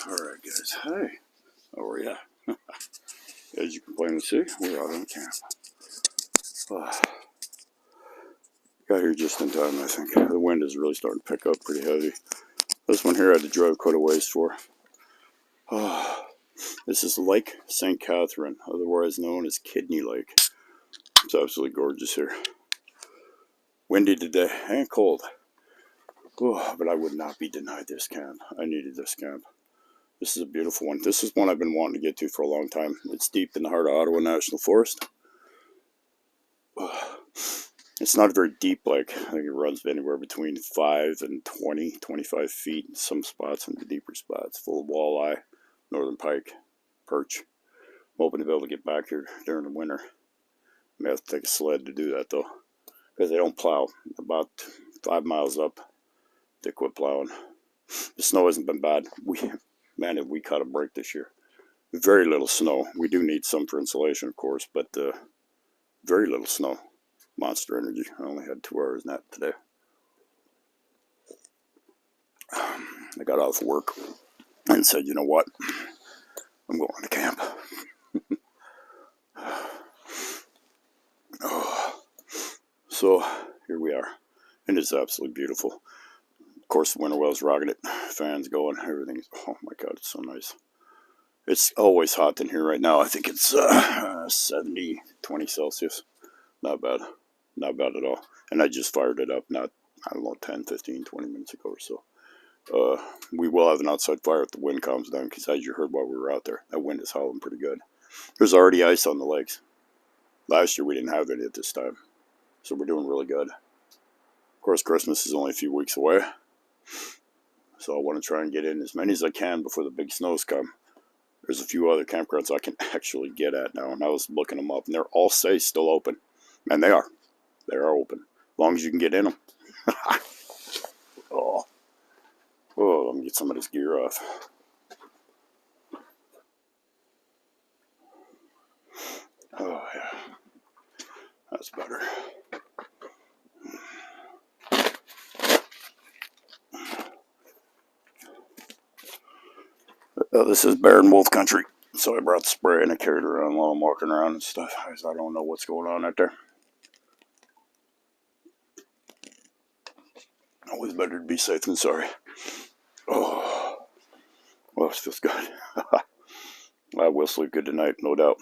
Alright guys, hi, how are ya? As you can plainly see, we're out on camp. Got here just in time, I think. The wind is really starting to pick up pretty heavy. This one here I had to drive quite a ways for. This is Lake St. Catherine, otherwise known as Kidney Lake. It's absolutely gorgeous here. Windy today and cold. But I would not be denied this camp. I needed this camp. This is a beautiful one. This is one I've been wanting to get to for a long time. It's deep in the heart of Ottawa National Forest. It's not a very deep lake. I think it runs anywhere between 5 and 20, 25 feet in some spots, and the deeper spots, full of walleye, northern pike, perch. I'm hoping to be able to get back here during the winter. I may have to take a sled to do that though, because they don't plow. About 5 miles up, they quit plowing. The snow hasn't been bad. Man, have we caught a break this year. Very little snow. We do need some for insulation, of course, but very little snow. Monster Energy. I only had 2 hours nap today. I got off work and said, you know what? I'm going to camp. So here we are. And it's absolutely beautiful. Of course, the winter well's rocking it. Fans going. Everything's, oh my God, it's so nice. It's always hot in here right now. I think it's 70, 20 Celsius. Not bad. Not bad at all. And I just fired it up not, I don't know, 10, 15, 20 minutes ago or so. We will have an outside fire if the wind calms down, because as you heard while we were out there, that wind is howling pretty good. There's already ice on the lakes. Last year we didn't have any at this time. So we're doing really good. Of course, Christmas is only a few weeks away. So I want to try and get in as many as I can before the big snows come. There's a few other campgrounds I can actually get at now, and I was looking them up, and they're all still open. And they are. They are open. As long as you can get in them. Oh, let me get some of this gear off. Oh, yeah. That's better. This is bear and wolf country. So I brought the spray and I carried it around while I'm walking around and stuff. I don't know what's going on out there. Always better to be safe than sorry. Oh, well, this feels good. I will sleep good tonight, no doubt.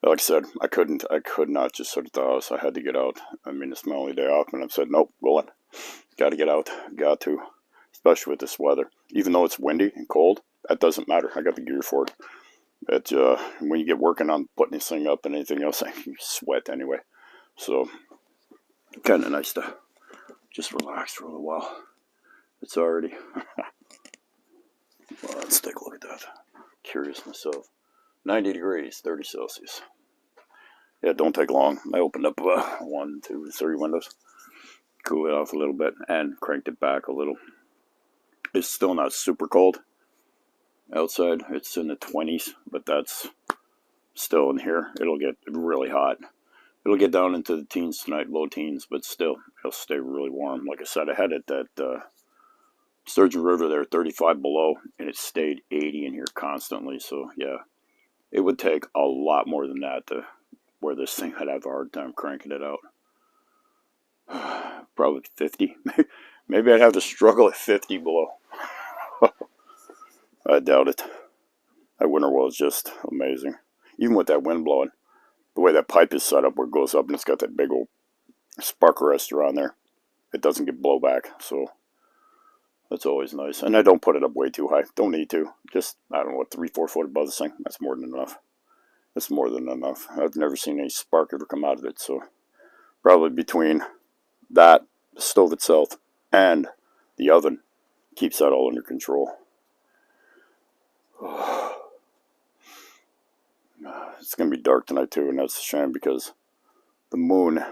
Like I said, I could not just sit at the house. I had to get out. I mean, it's my only day off, and I've said, nope, going. Got to get out. Got to. Especially with this weather. Even though it's windy and cold, that doesn't matter. I got the gear for it. But when you get working on putting this thing up and anything else, you sweat anyway. So, kind of nice to just relax for a little while. It's already... Well, let's take a look at that. Curious myself. 90 degrees, 30 Celsius. Yeah, don't take long. I opened up 1, 2, 3 windows. Cool it off a little bit and cranked it back a little. It's still not super cold outside. It's in the 20s, but that's still in here. It'll get really hot. It'll get down into the teens tonight, low teens, but still, it'll stay really warm. Like I said, I had it at Sturgeon River there, 35 below, and it stayed 80 in here constantly. So, yeah, it would take a lot more than that to where this thing I'd have a hard time cranking it out. Probably 50. Maybe I'd have to struggle at 50 below. I doubt it. That winter well is just amazing. Even with that wind blowing, the way that pipe is set up where it goes up and it's got that big old spark arrestor on there, it doesn't get blowback, so that's always nice. And I don't put it up way too high. Don't need to. Just, I don't know, what, 3-4 foot above the thing. That's more than enough. That's more than enough. I've never seen any spark ever come out of it, so probably between that, the stove itself, and the oven keeps that all under control. it's going to be dark tonight too, and that's a shame because the moon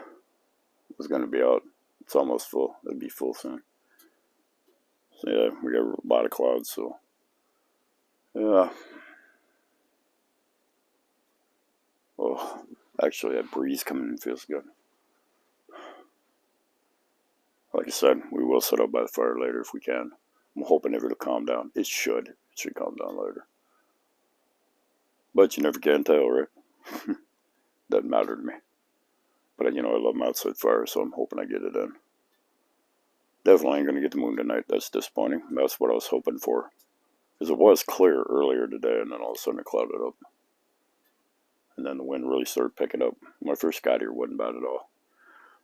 was going to be out. It's almost full. It'll be full soon. So yeah, we got a lot of clouds, so yeah. Oh, actually, that breeze coming in feels good. Like I said, we will sit up by the fire later if we can. I'm hoping it will calm down. It should. It should calm down later. But you never can tell, right? Doesn't matter to me. But I love my outside fire, so I'm hoping I get it in. Definitely ain't gonna get the moon tonight. That's disappointing. That's what I was hoping for. Because it was clear earlier today, and then all of a sudden it clouded up. And then the wind really started picking up. When I first got here, it wasn't bad at all.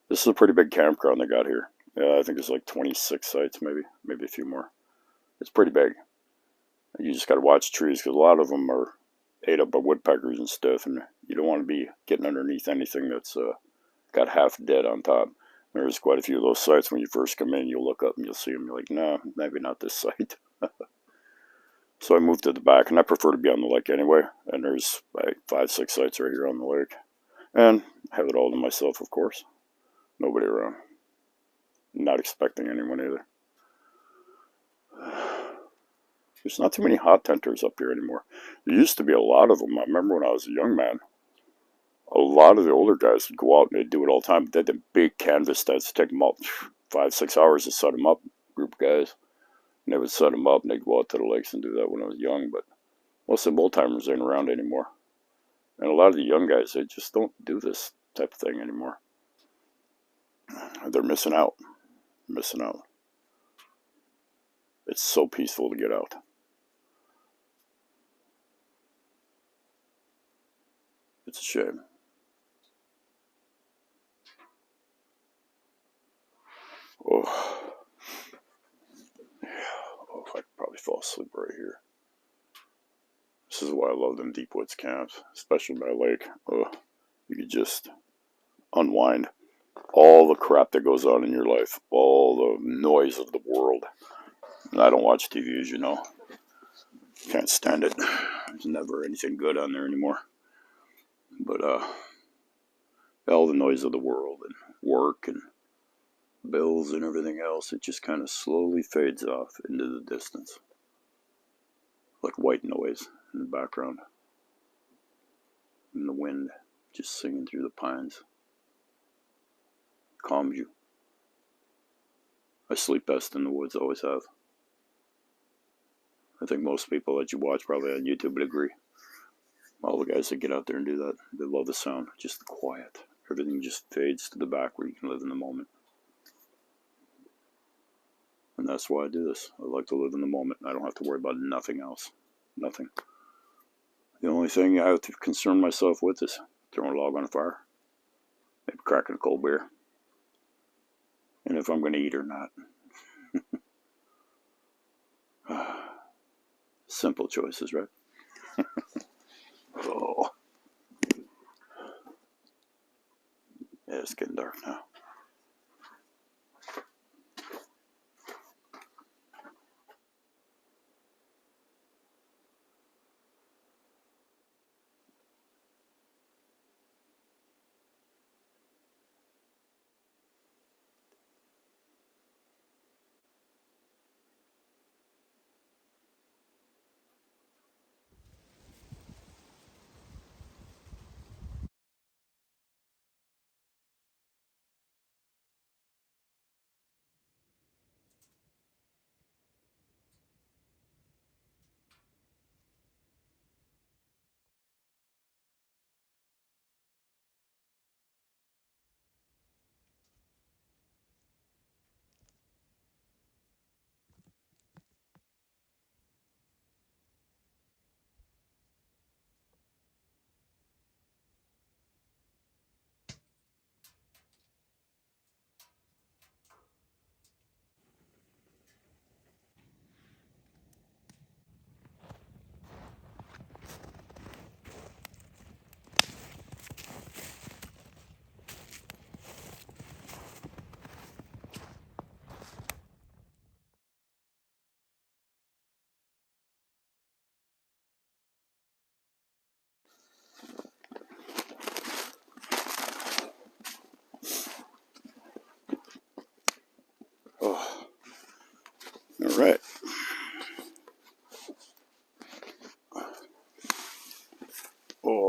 This is a pretty big campground they got here. Yeah, I think it's like 26 sites, maybe a few more. It's pretty big. You just got to watch trees because a lot of them are ate up by woodpeckers and stuff, and you don't want to be getting underneath anything that's got half dead on top. There's quite a few of those sites when you first come in. You'll look up and you'll see them. You're like, no, maybe not this site. So I moved to the back, and I prefer to be on the lake anyway. And there's like 5, 6 sites right here on the lake, and I have it all to myself, of course. Nobody around. Not expecting anyone either. There's not too many hot tenters up here anymore. There used to be a lot of them. I remember when I was a young man, a lot of the older guys would go out and they'd do it all the time. They had the big canvas tents, take them out 5, 6 hours to set them up, group of guys. And they would set them up and they'd go out to the lakes and do that when I was young. But most of the old timers ain't around anymore. And a lot of the young guys, they just don't do this type of thing anymore. They're missing out. Missing out. It's so peaceful to get out. It's a shame. Oh, I could probably fall asleep right here. This is why I love them deep woods camps, especially by a lake. Oh, you could just unwind all the crap that goes on in your life, all the noise of the world. And I don't watch TV, as you know. Can't stand it. There's never anything good on there anymore. But all the noise of the world and work and bills and everything else, it just kind of slowly fades off into the distance. Like white noise in the background. And the wind just singing through the pines. Calms you. I sleep best in the woods, always have. I think most people that you watch probably on YouTube would agree. All the guys that get out there and do that, they love the sound, just the quiet. Everything just fades to the back where you can live in the moment. And that's why I do this. I like to live in the moment. I don't have to worry about nothing else. Nothing. The only thing I have to concern myself with is throwing a log on a fire. Maybe cracking a cold beer. And if I'm going to eat or not. Simple choices, right? Oh. Yeah, it's getting dark now.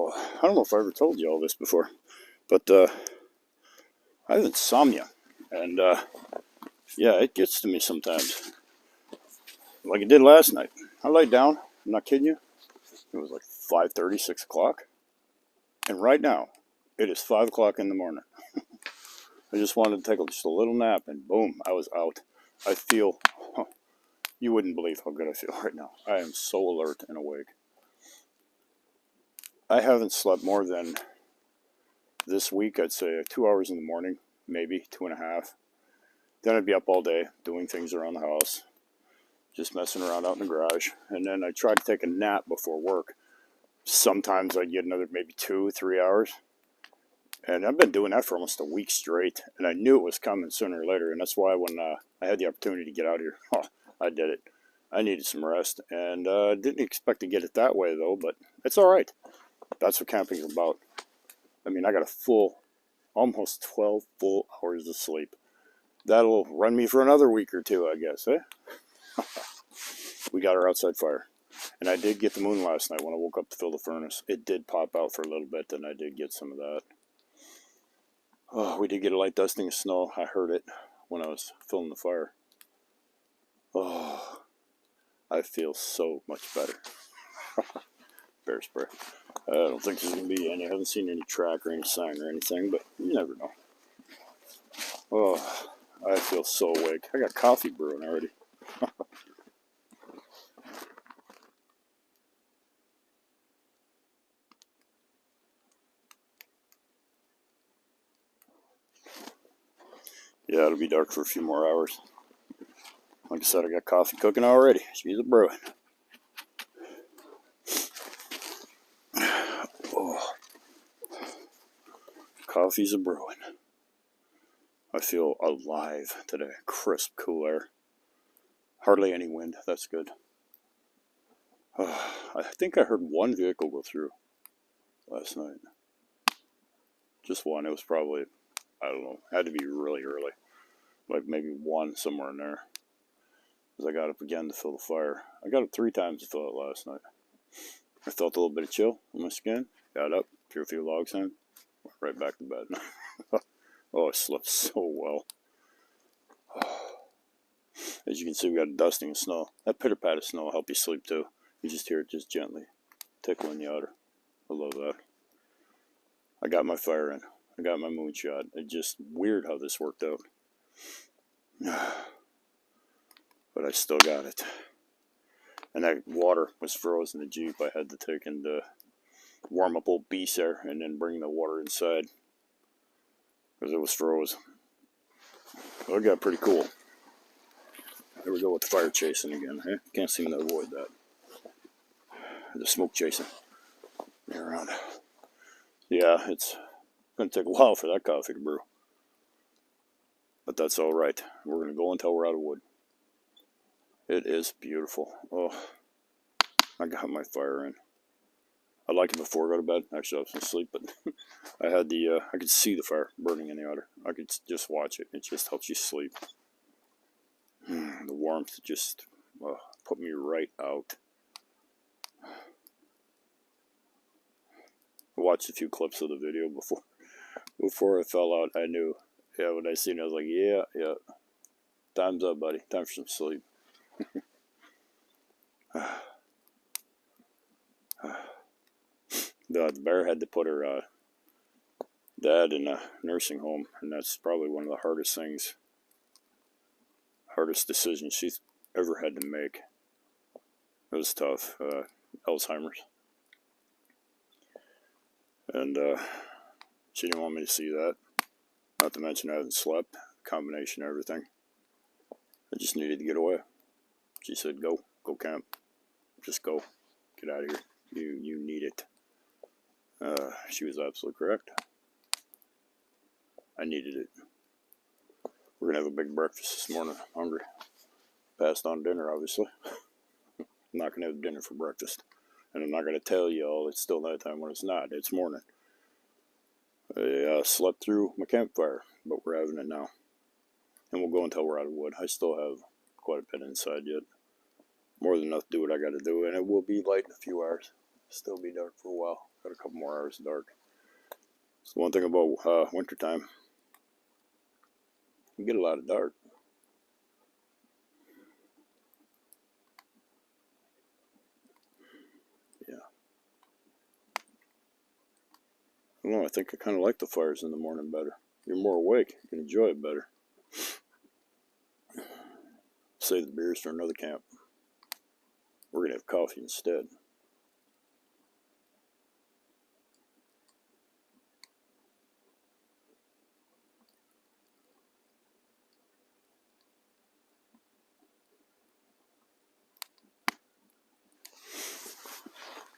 Oh, I don't know if I ever told you all this before, but I have insomnia, and yeah, it gets to me sometimes, like it did last night. I laid down. I'm not kidding you. It was like 5:30, 6 o'clock, and right now, it is 5 o'clock in the morning. I just wanted to take just a little nap, and boom, I was out. I feel, you wouldn't believe how good I feel right now. I am so alert and awake. I haven't slept more than this week, I'd say 2 hours in the morning, maybe 2.5. Then I'd be up all day doing things around the house, just messing around out in the garage. And then I try to take a nap before work. Sometimes I'd get another maybe 2, 3 hours. And I've been doing that for almost a week straight. And I knew it was coming sooner or later. And that's why when I had the opportunity to get out here, I did it. I needed some rest. And didn't expect to get it that way, though. But it's all right. That's what camping is about. I mean, I got a full, almost 12 full hours of sleep. That'll run me for another week or two, I guess, eh? We got our outside fire. And I did get the moon last night when I woke up to fill the furnace. It did pop out for a little bit, and I did get some of that. Oh, we did get a light dusting of snow. I heard it when I was filling the fire. Oh, I feel so much better. Bear spray. I don't think there's going to be any. I haven't seen any track or any sign or anything, but you never know. Oh, I feel so awake. I got coffee brewing already. Yeah, it'll be dark for a few more hours. Like I said, I got coffee cooking already. She's a brewing. Oh, coffee's a brewing. I feel alive today. Crisp, cool air. Hardly any wind. That's good. I think I heard one vehicle go through last night. Just one. It was probably, I don't know, had to be really early. Like maybe one somewhere in there. Because I got up again to fill the fire. I got up 3 times to fill it last night. I felt a little bit of chill on my skin. Got up, threw a few logs in, went right back to bed. Oh, I slept so well. As you can see, we got a dusting of snow. That pitter pat of snow will help you sleep too. You just hear it just gently tickling the outer. I love that. I got my fire in. I got my moonshot. It's just weird how this worked out. But I still got it. And that water was froze in the Jeep. I had to take and warm up old Beast there and then bring the water inside. Because it was froze. Well, it got pretty cool. There we go with the fire chasing again. Eh? Can't seem to avoid that. The smoke chasing me around. Yeah, it's going to take a while for that coffee to brew. But that's all right. We're going to go until we're out of wood. It is beautiful. Oh, I got my fire in. I like it before I go to bed. Actually, I was asleep, but I had I could see the fire burning in the outer. I could just watch it. It just helps you sleep. The warmth just put me right out. I watched a few clips of the video before I fell out. I knew. Yeah, when I seen it, I was like, yeah. Time's up, buddy. Time for some sleep. The bear had to put her dad in a nursing home, and that's probably one of the hardest decisions she's ever had to make. It was tough. Alzheimer's. And she didn't want me to see that. Not to mention I hadn't slept. Combination of everything. I just needed to get away. She said, go camp. Just go. Get out of here. You need it. She was absolutely correct. I needed it. We're going to have a big breakfast this morning. I'm hungry. Passed on dinner, obviously. I'm not going to have dinner for breakfast. And I'm not going to tell you all it's still nighttime when it's not. It's morning. I slept through my campfire, but we're having it now. And we'll go until we're out of wood. I still have quite a bit inside yet. More than enough to do what I got to do, and it will be light in a few hours. Still be dark for a while. Got a couple more hours of dark. It's the one thing about wintertime. You get a lot of dark. Yeah. I don't know, I think I kind of like the fires in the morning better. You're more awake. You can enjoy it better. Save the beers for another camp. We're going to have coffee instead.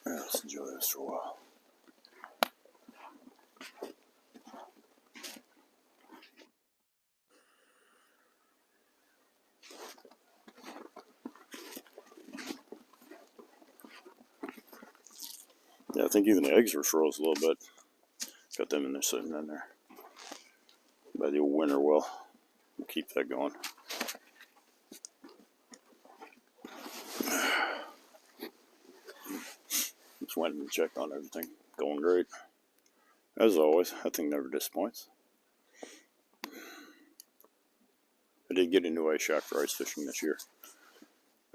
Yeah, let's enjoy this for a while. Yeah, I think even the eggs were froze a little bit. Got them in there, sitting in there by the old winter well. We'll keep that going. Just went and checked on everything. Going great. As always, that thing never disappoints. I did get a new ice shack for ice fishing this year.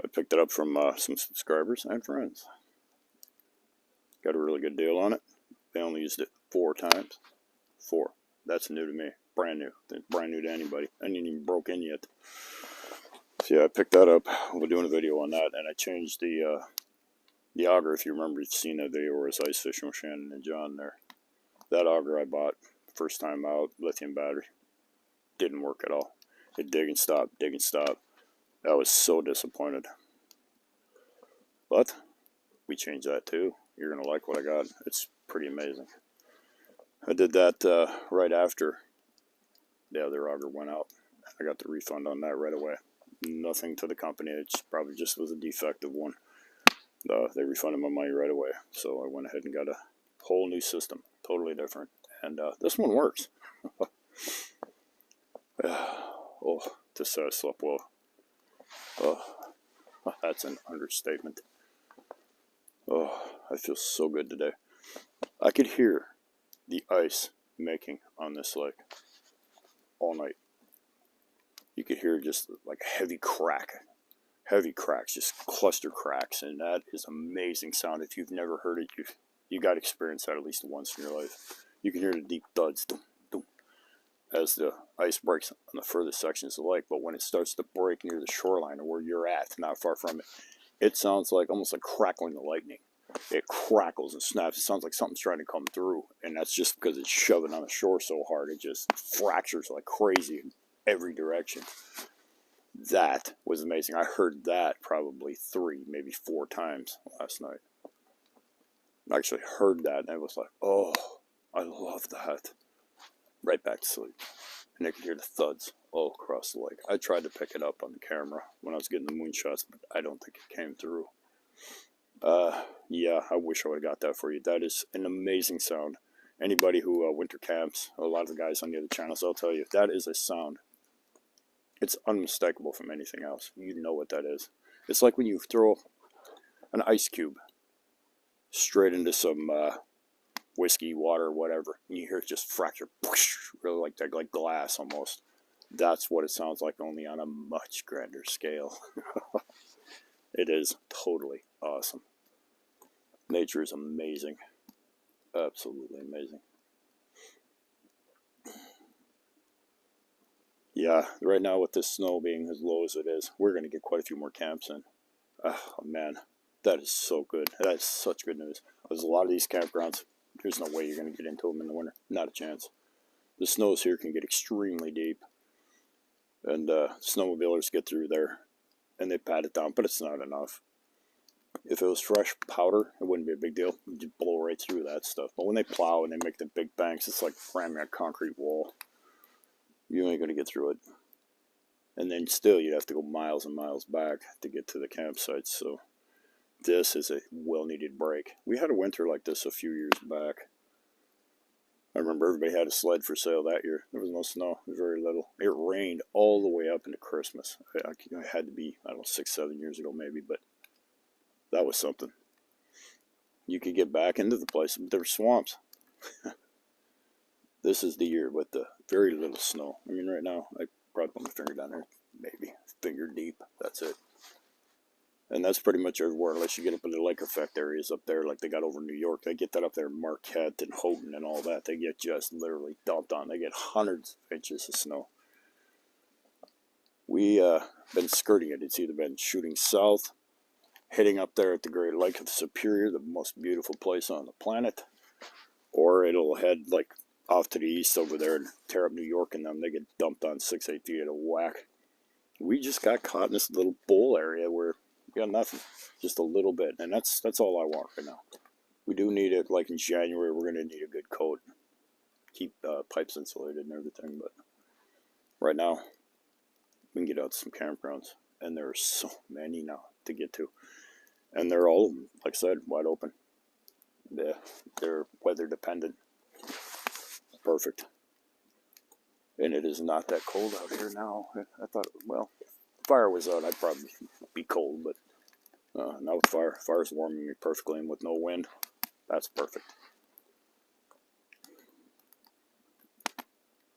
I picked it up from some subscribers and friends. Got a really good deal on it. They only used it 4 times. 4. That's new to me. Brand new. Brand new to anybody. I ain't even broke in yet. So yeah, I picked that up. We're doing a video on that, and I changed the auger. If you remember, you've seen that video where it's ice fishing with Shannon and John there. That auger I bought first time out, lithium battery, didn't work at all. It dig and stop, dig and stop. I was so disappointed. But we changed that too. You're gonna like what I got. It's pretty amazing. I did that right after the other auger went out. I got the refund on that right away. Nothing to the company. It probably just was a defective one. They refunded my money right away. So I went ahead and got a whole new system, totally different. And this one works. Oh, to say I slept well. Oh, that's an understatement. Oh, I feel so good today. I could hear the ice making on this lake all night. You could hear just like heavy cracks, just cluster cracks, and that is amazing sound. If you've never heard it, you got to experience that at least once in your life. You can hear the deep thuds as the ice breaks on the furthest sections of the lake, but when it starts to break near the shoreline or where you're at, not far from it, it sounds like almost like crackling the lightning. It crackles and snaps. It sounds like something's trying to come through, and that's just because it's shoving on the shore so hard. It just fractures like crazy in every direction. That was amazing. I heard that probably 3, maybe 4 times last night. I actually heard that, and I was like, oh, I love that. Right back to sleep. And I could hear the thuds all across the lake. I tried to pick it up on the camera when I was getting the moonshots, but I don't think it came through. Yeah, I wish I would have got that for you. That is an amazing sound. Anybody who winter camps, a lot of the guys on the other channels, I'll tell you, that is a sound. It's unmistakable from anything else. You know what that is. It's like when you throw an ice cube straight into some whiskey, water, whatever, and you hear it just fracture, really like glass almost. That's what it sounds like, only on a much grander scale. It is totally awesome. Nature is amazing. Absolutely amazing. Yeah, right now with this snow being as low as it is, we're going to get quite a few more camps in. Oh, man, that is so good. That is such good news. There's a lot of these campgrounds, there's no way you're going to get into them in the winter. Not a chance. The snows here can get extremely deep. And snowmobilers get through there, and they pat it down, but it's not enough. If it was fresh powder, it wouldn't be a big deal. You'd just blow right through that stuff. But when they plow and they make the big banks, it's like ramming a concrete wall. You ain't going to get through it. And then still, you'd have to go miles and miles back to get to the campsites. So this is a well-needed break. We had a winter like this a few years back. I remember everybody had a sled for sale that year. There was no snow, very little. It rained all the way up into Christmas. I had to be, I don't know, 6, 7 years ago maybe, but that was something. you could get back into the place, but there's swamps. This is the year with the very little snow. I mean, right now, I probably put my finger down there, maybe finger deep. That's it. And that's pretty much everywhere, unless you get up in the lake effect areas up there, like they got over New York. They get that up there, Marquette and Houghton and all that. They get just literally dumped on. They get hundreds of inches of snow. We been skirting it. It's either been shooting south, hitting up there at the Great Lake of Superior, the most beautiful place on the planet, or it'll head like off to the east over there and tear up New York, and them they get dumped on 6-8 feet of whack. We just got caught in this little bowl area where we got nothing, just a little bit, and that's all I want right now. We do need it, like in January, we're going to need a good coat, keep pipes insulated and everything, but right now, we can get out to some campgrounds, and there are so many now to get to, and they're all, like I said, wide open. They're weather dependent. Perfect. And it is not that cold out here now. I thought, well, if the fire was out, I'd probably be cold, but not with fire. Fire's warming me perfectly, and with no wind, that's perfect.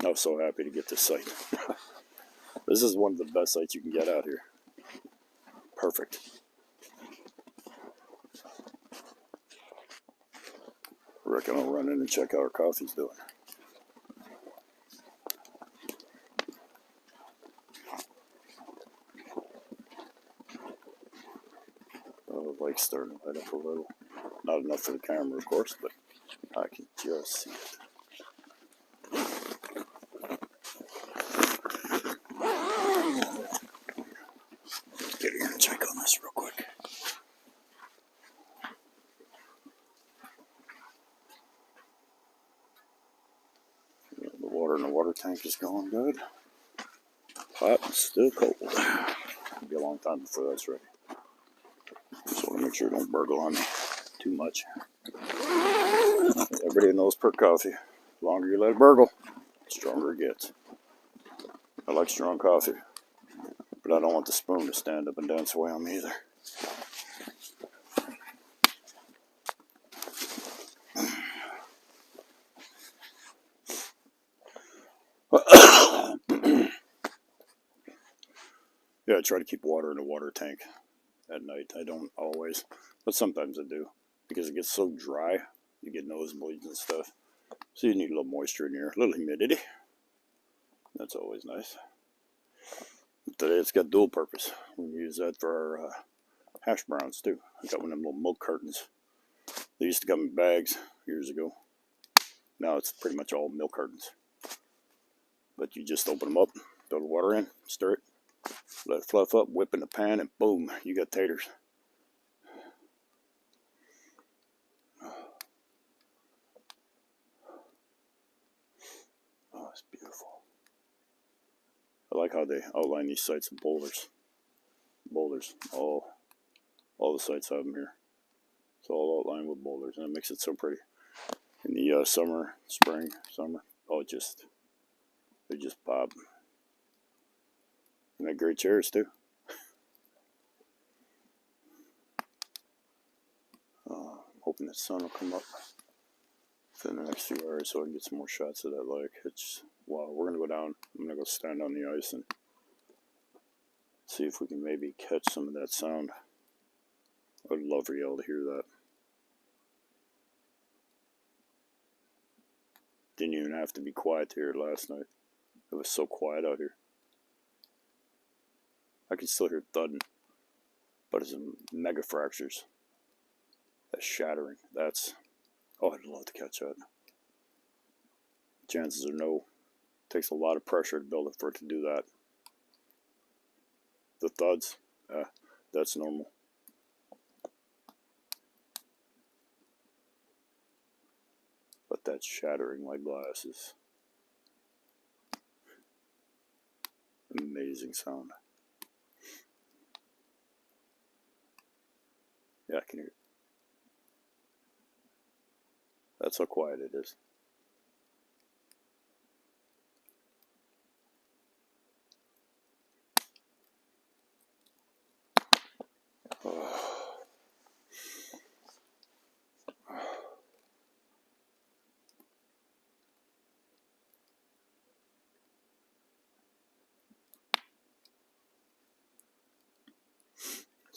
I was so happy to get this site. This is one of the best sites you can get out here. Perfect. I reckon I'll run in and check how our coffee's doing. Oh, the lake's starting to light up a little. Not enough for the camera, of course, but I can just see it. Get here and check on this real quick. Yeah, the water in the water tank is going good. Hot and still cold. It'll be a long time before that's ready. Just want to make sure it don't burgle on me too much. Everybody knows perk coffee. The longer you let it burgle, the stronger it gets. I like strong coffee, but I don't want the spoon to stand up and dance away on me either. Yeah, I try to keep water in a water tank at night. I don't always, but sometimes I do, because it gets so dry, you get nosebleeds and stuff. So you need a little moisture in here, a little humidity. That's always nice. But today it's got dual purpose. We use that for our hash browns too. I got one of them little milk cartons. They used to come in bags years ago. Now it's pretty much all milk cartons. But you just open them up, throw the water in, stir it, let it fluff up, whip in the pan, and boom, you got taters. Oh, it's beautiful. I like how they outline these sites in boulders. Boulders, all the sites have them here. It's all outlined with boulders, and it makes it so pretty. In the summer, spring, summer, oh, they just pop. They make great chairs too. Hoping the sun will come up within the next few hours so I can get some more shots of that lake. It's wow. We're gonna go down. I'm gonna go stand on the ice and see if we can maybe catch some of that sound. I'd love for y'all to hear that. Didn't even have to be quiet here last night. It was so quiet out here. I can still hear thudding, but it's mega fractures. That shattering. That's, oh, I'd love to catch that. Chances are no. It takes a lot of pressure to build it for it to do that. The thuds, that's normal. But that shattering like glass is amazing sound. Yeah, I can hear it. That's how quiet it is.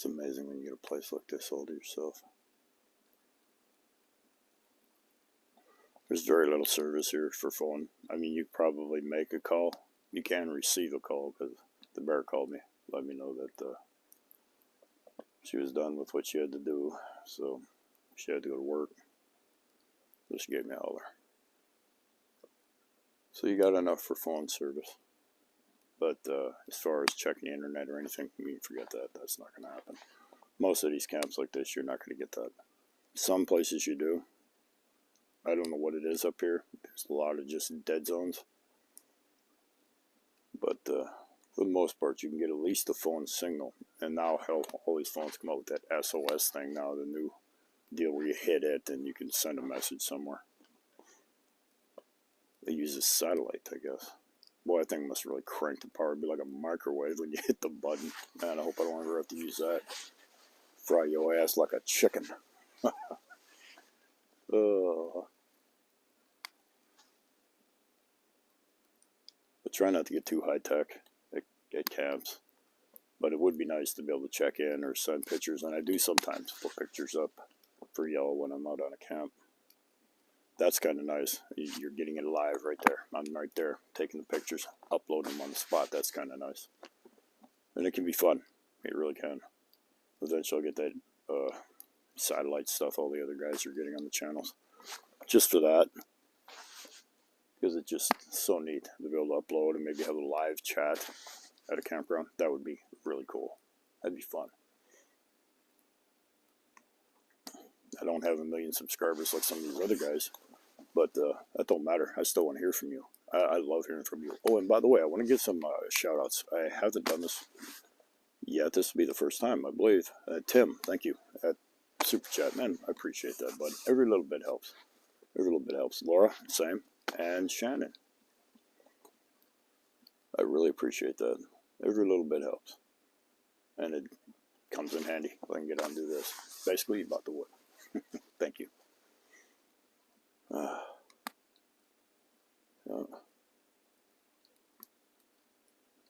It's amazing when you get a place like this all to yourself. There's very little service here for phone. I mean, you probably make a call. You can receive a call because the bear called me, let me know that she was done with what she had to do, so she had to go to work. So she gave me a holler. So you got enough for phone service. But as far as checking the internet or anything, you can forget that. That's not going to happen. Most of these camps like this, you're not going to get that. Some places you do. I don't know what it is up here. There's a lot of just dead zones. But for the most part, you can get at least a phone signal. And now, hell, all these phones come out with that SOS thing now, the new deal where you hit it and you can send a message somewhere. It uses satellite, I guess. Boy, I think it must really crank the power. It'd be like a microwave when you hit the button. Man, I hope I don't ever have to use that. Fry your ass like a chicken. But try not to get too high tech at camps. But it would be nice to be able to check in or send pictures. And I do sometimes put pictures up for y'all when I'm out on a camp. That's kind of nice. You're getting it live right there. I'm right there taking the pictures, uploading them on the spot. That's kind of nice. And it can be fun. It really can. Eventually I'll get that satellite stuff all the other guys are getting on the channels. Just for that. Because it's just so neat to be able to upload and maybe have a live chat at a campground. That would be really cool. That'd be fun. I don't have 1 million subscribers like some of these other guys. But that don't matter. I still want to hear from you. I love hearing from you. Oh, and by the way, I want to give some shout-outs. I haven't done this yet. This will be the first time, I believe. Tim, thank you. At Super Chat. Man, I appreciate that, bud. Every little bit helps. Every little bit helps. Laura, same. And Shannon. I really appreciate that. Every little bit helps. And it comes in handy if I can get on and do this. Basically, you bought the wood. Thank you. Well,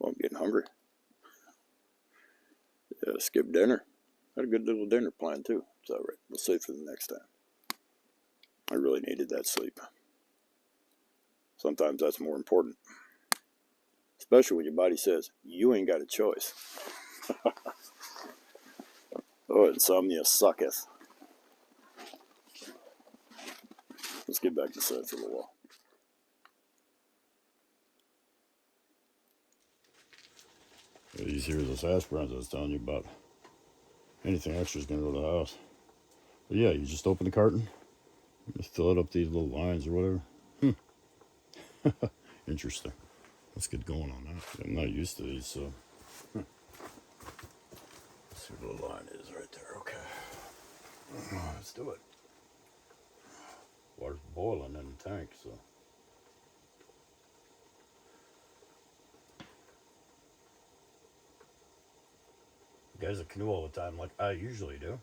I'm getting hungry. Yeah, skip dinner. Had a good little dinner planned too. It's all right. We'll save for the next time. I really needed that sleep. Sometimes that's more important. Especially when your body says, you ain't got a choice. Oh, insomnia sucketh. Let's get back inside for a little while. These here are those hash browns I was telling you about. Anything extra is going to go to the house. But yeah, you just open the carton. Just fill it up these little lines or whatever. Interesting. Let's get going on that. I'm not used to these, so. Let's see what the line is right there. Okay. Let's do it. Water's boiling in the tank, so. You guys that canoe all the time like I usually do.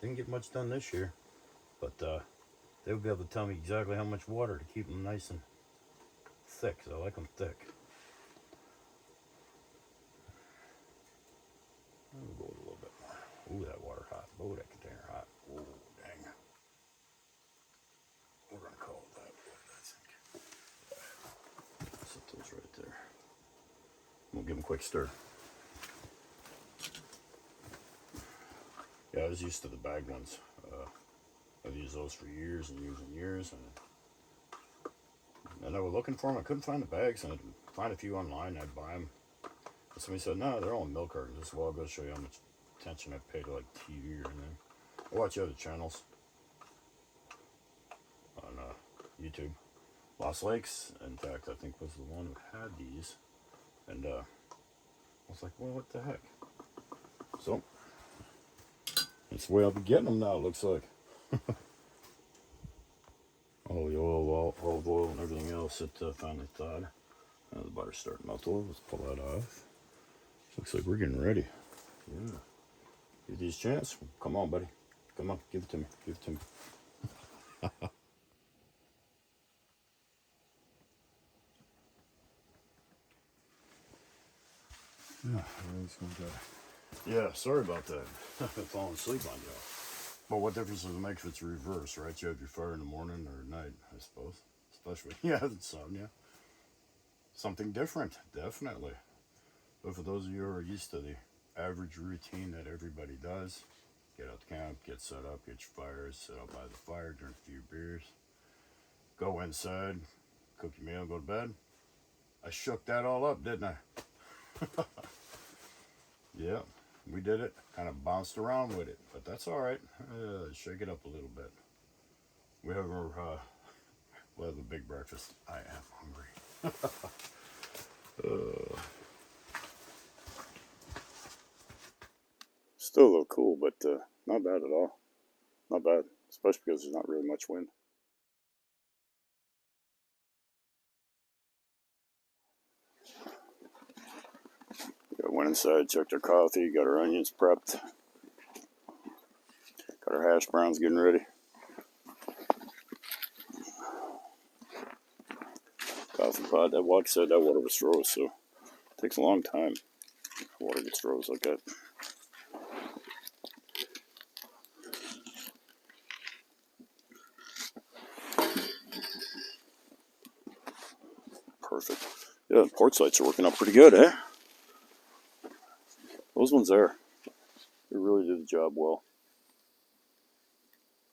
Didn't get much done this year, but they would be able to tell me exactly how much water to keep them nice and thick, so I like them thick. We'll go with a little bit more. Ooh, that water hot. Ooh, that container hot. Ooh, dang. We're going to call it that wood, I think. Set those right there. We'll give them a quick stir. Yeah, I was used to the bag ones. I've used those for years and years and years. And I was looking for them. I couldn't find the bags. And I'd find a few online. I'd buy them. And somebody said, no, they're all in milk cartons. I said, well, I'll go show you how much attention I pay to like TV or anything. I watch other channels on YouTube. Lost Lakes, in fact, I think was the one who had these. And I was like, well, what the heck? So, that's the way I'll be getting them now, it looks like. All the oil, olive oil, and everything else that finally thawed. Now the butter's starting to melt a little. Let's pull that off. Looks like we're getting ready. Yeah. Give these a chance. Come on, buddy. Come on, give it to me. Give it to me. Yeah, everything's going good. Yeah, sorry about that. I've been falling asleep on you. But what difference does it make if it's reverse, right? You have your fire in the morning or at night, I suppose. Especially, yeah, the sun, yeah. Something different, definitely. But for those of you who are used to the average routine that everybody does, get out the camp, get set up, get your fires, sit out by the fire, drink a few beers, go inside, cook your meal, go to bed. I shook that all up, didn't I? Yeah, we did it. Kind of bounced around with it, but that's all right. Shake it up a little bit. We have our, we'll have a big breakfast. I am hungry. Still a little cool, but not bad at all. Not bad, especially because there's not really much wind. Went inside, checked our coffee, got our onions prepped, got our hash browns getting ready. Coffee pot, that water said that water was froze, so it takes a long time. Water gets froze like that. Perfect. Yeah, the porch lights are working out pretty good, eh? Those ones there, they really did the job well.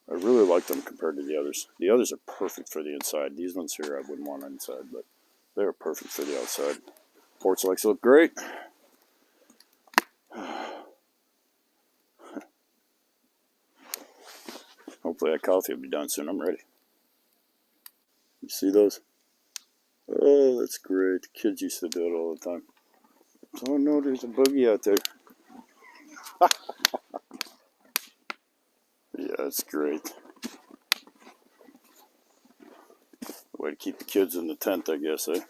I really like them compared to the others. The others are perfect for the inside. These ones here I wouldn't want inside, but they're perfect for the outside. Porch lights look great. Hopefully that coffee will be done soon. I'm ready. You see those? Oh, that's great. The kids used to do it all the time. Oh no, there's a boogie out there. Yeah, it's great. Way to keep the kids in the tent, I guess. You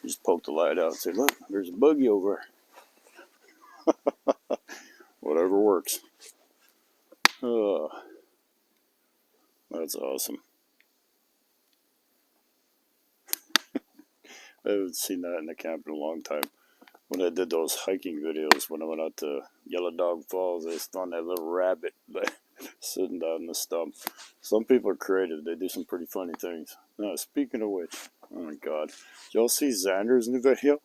just poke the light out and say, look, there's a boogie over. Whatever works. Oh, that's awesome. I haven't seen that in the camp in a long time. When I did those hiking videos, when I went out to Yellow Dog Falls, I found that little rabbit sitting down in the stump. Some people are creative. They do some pretty funny things. Now, speaking of which, oh my God. Did y'all see Xander's new video?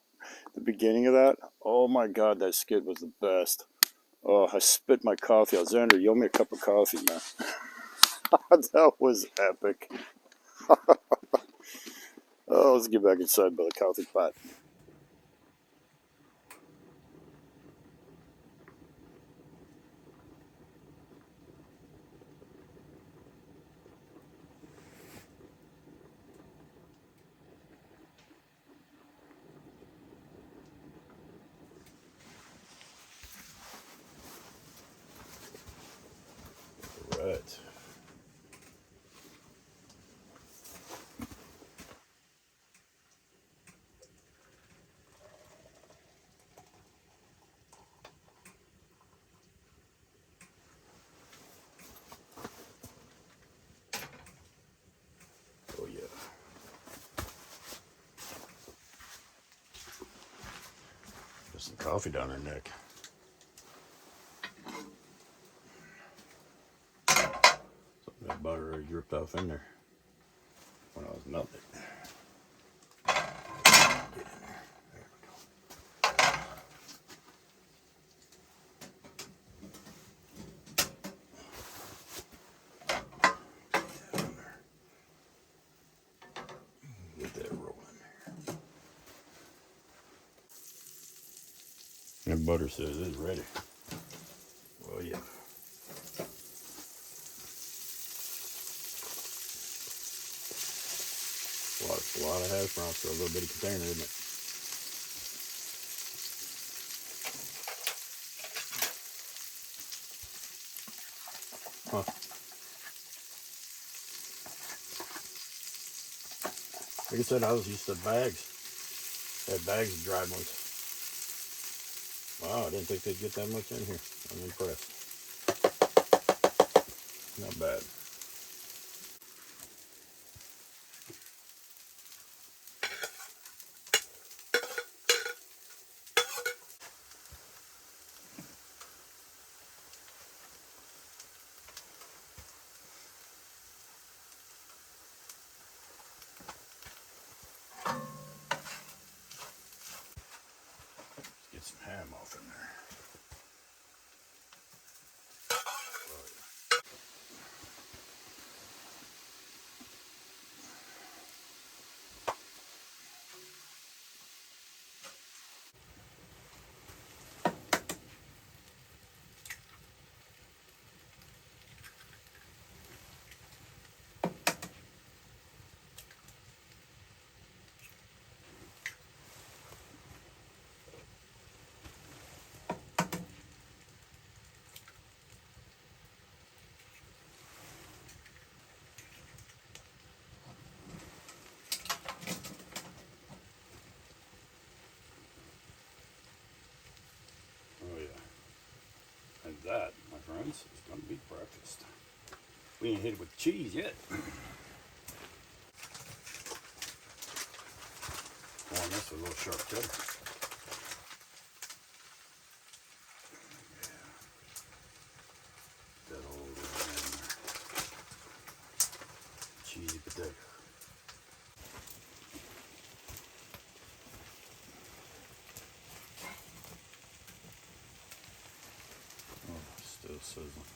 The beginning of that? Oh my God, that skit was the best. Oh, I spit my coffee out. Xander, you owe me a cup of coffee, man. That was epic. Oh, let's get back inside by the coffee pot. Right. Oh, yeah. There's some coffee down her neck. That butter already dripped off in there when I was melting. Get in there. There we go. Get that rolling there. That butter says it's ready. Oh yeah. A lot of hash browns for a little bitty container, isn't it? Huh. Like I said, I was used to bags. I had bags of dried ones. Wow, I didn't think they'd get that much in here. I'm impressed. Not bad. We ain't hit it with cheese yet. Oh, and that's a little sharp cheddar. Yeah. That whole little in there. Cheesy potato. Oh, still sizzling.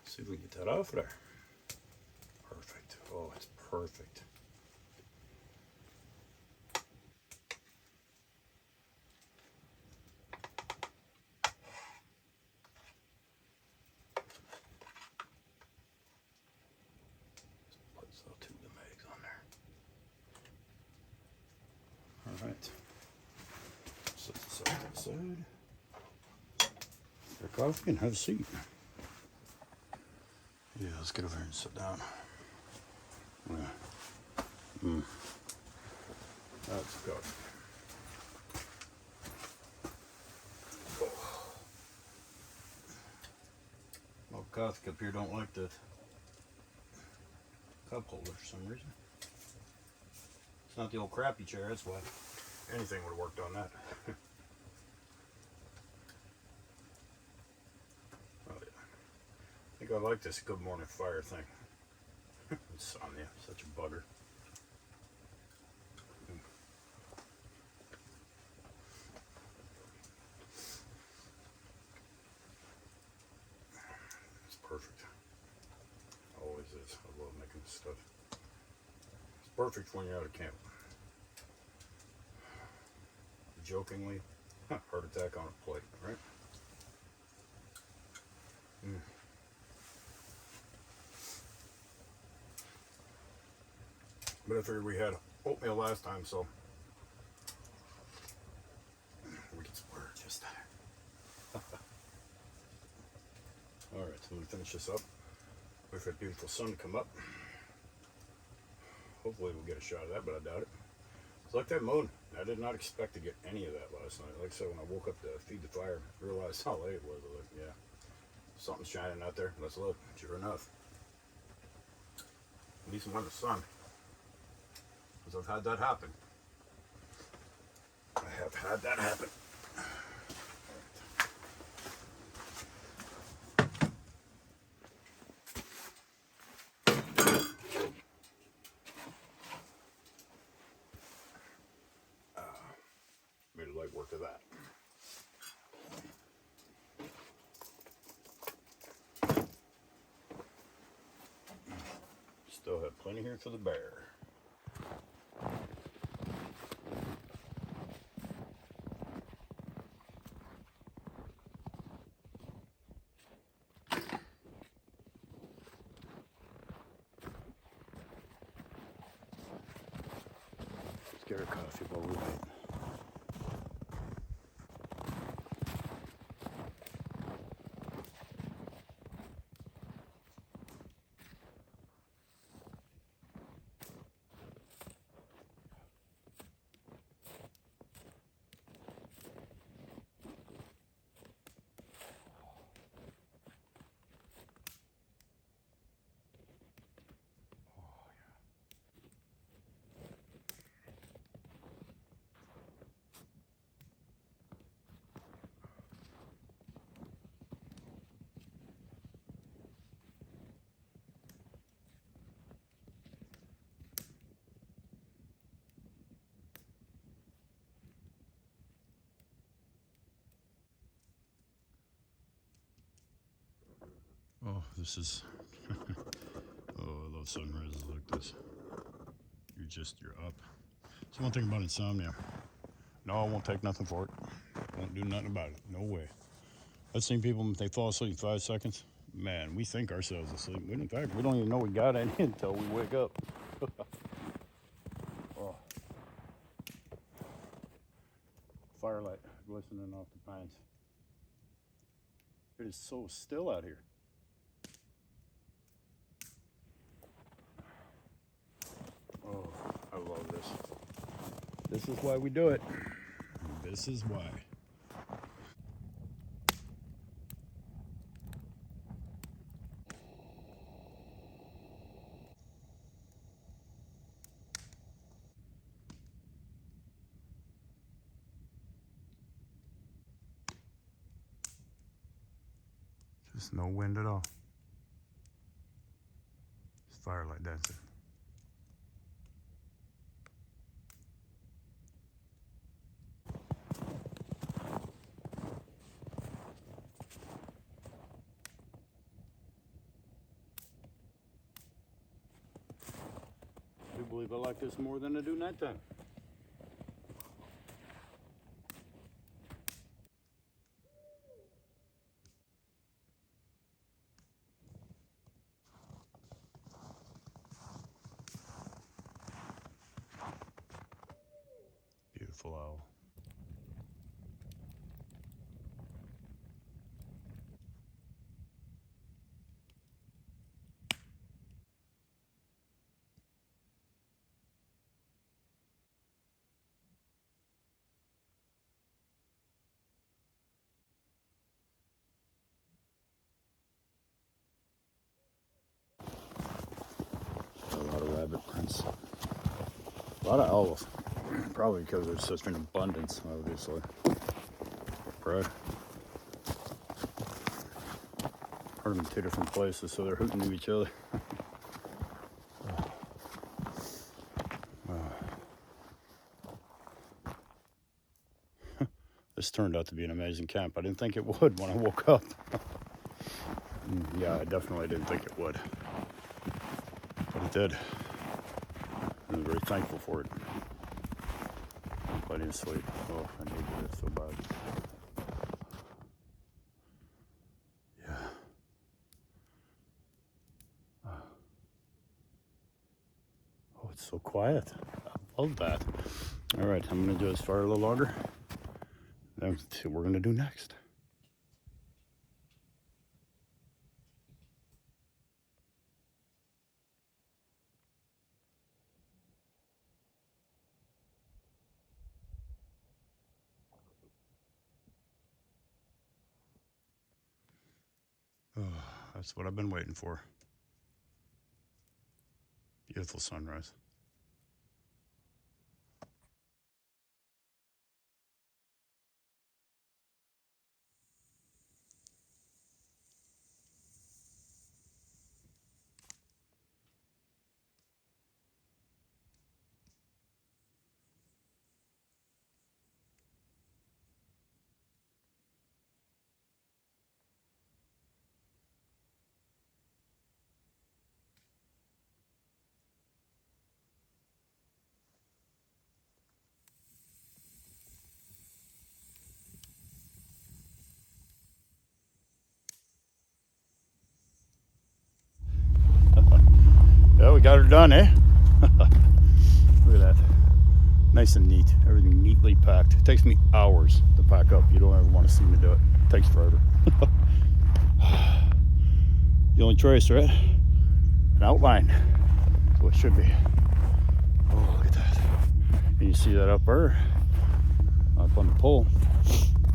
See if we can get that off there. Perfect. Oh, it's perfect. Put those two of them eggs on there. All right. Set this off to the side. Your coffee and have a seat. Yeah, let's get over here and sit down. Yeah. That's good. Well, coffee cup here don't like the cup holder for some reason. It's not the old crappy chair, that's why. Anything would have worked on that. Oh yeah. I think I like this Good Morning Fire thing. Insomnia, such a bugger. It's perfect. Always is. I love making this stuff. It's perfect when you're out of camp. Jokingly, heart attack on a plate, right? But I figured we had oatmeal last time, so we can splurge just there. Alright, so I'm going to finish this up. Wait for that beautiful sun to come up. Hopefully we'll get a shot of that, but I doubt it. It's like that moon. I did not expect to get any of that last night. Like I said, when I woke up to feed the fire, I realized how late it was. I was like, yeah, something's shining out there. Let's look. Sure enough. Decent one in the sun. Because I've had that happen. I have had that happen. Made a light work of that. Still have plenty here for the bear. Let's get our coffee while we wait. Oh, this is, oh, I love sunrises like this. You're up. It's one thing about insomnia. No, I won't take nothing for it. Won't do nothing about it. No way. I've seen people, if they fall asleep in 5 seconds, man, we think ourselves asleep. In fact, we don't even know we got any until we wake up. Oh. firelight glistening off the pines. It is so still out here. Oh, I love this. This is why we do it. This is why. Just no wind at all. Just firelight dancing. I do believe I like this more than I do nighttime. Beautiful owl. A lot of rabbit prints. A lot of owls. Probably because there's such an abundance, obviously. Right. Heard them in two different places, so they're hooting to each other. This turned out to be an amazing camp. I didn't think it would when I woke up. Yeah, I definitely didn't think it would. But it did. I'm very thankful for it. Plenty of sleep. Oh, I needed it so bad. Yeah. Oh, it's so quiet. I love that. All right, I'm gonna do this fire a little longer. Then see what we're gonna do next. Oh, that's what I've been waiting for. Beautiful sunrise. Yeah, we got her done, eh? Look at that. Nice and neat. Everything neatly packed. It takes me hours to pack up. You don't ever want to see me do it. It takes forever. The only choice, right? An outline. That's what it should be. Oh, look at that. And you see that up there? Up on the pole.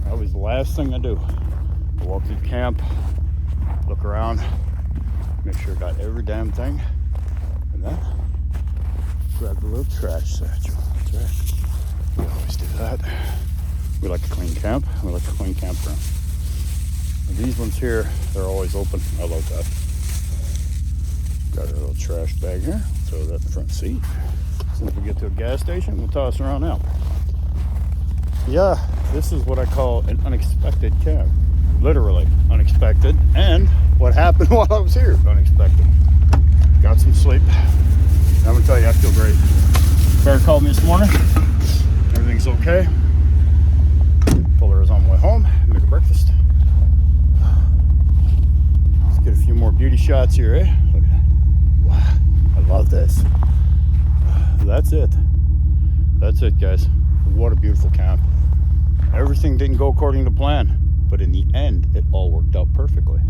That was the last thing I do. I walk through camp, look around, make sure I got every damn thing. And then grab the little trash satchel. That's right. We always do that. We like to clean camp. We like to clean campground. And these ones here, they're always open. I love that. Got our little trash bag here. Throw that in the front seat. So if we get to a gas station, we'll toss it around out. Yeah, this is what I call an unexpected camp. Literally unexpected. And what happened while I was here, unexpected. Got some sleep. I'm gonna tell you, I feel great. Bear called me this morning. Everything's okay. Told her I was on my way home. Make a breakfast. Let's get a few more beauty shots here, eh? Look at that. Wow, I love this. That's it. That's it, guys. What a beautiful camp. Everything didn't go according to plan, but in the end, it all worked out perfectly.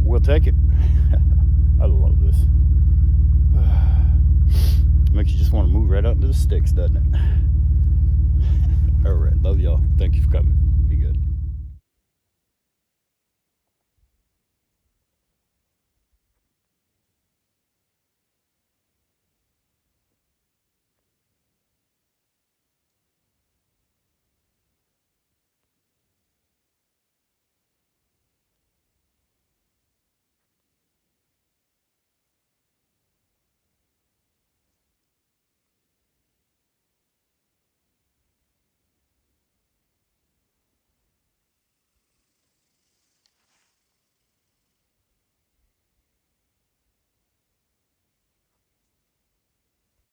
We'll take it. I love this. Makes you just want to move right out into the sticks, doesn't it? All right, love y'all. Thank you for coming.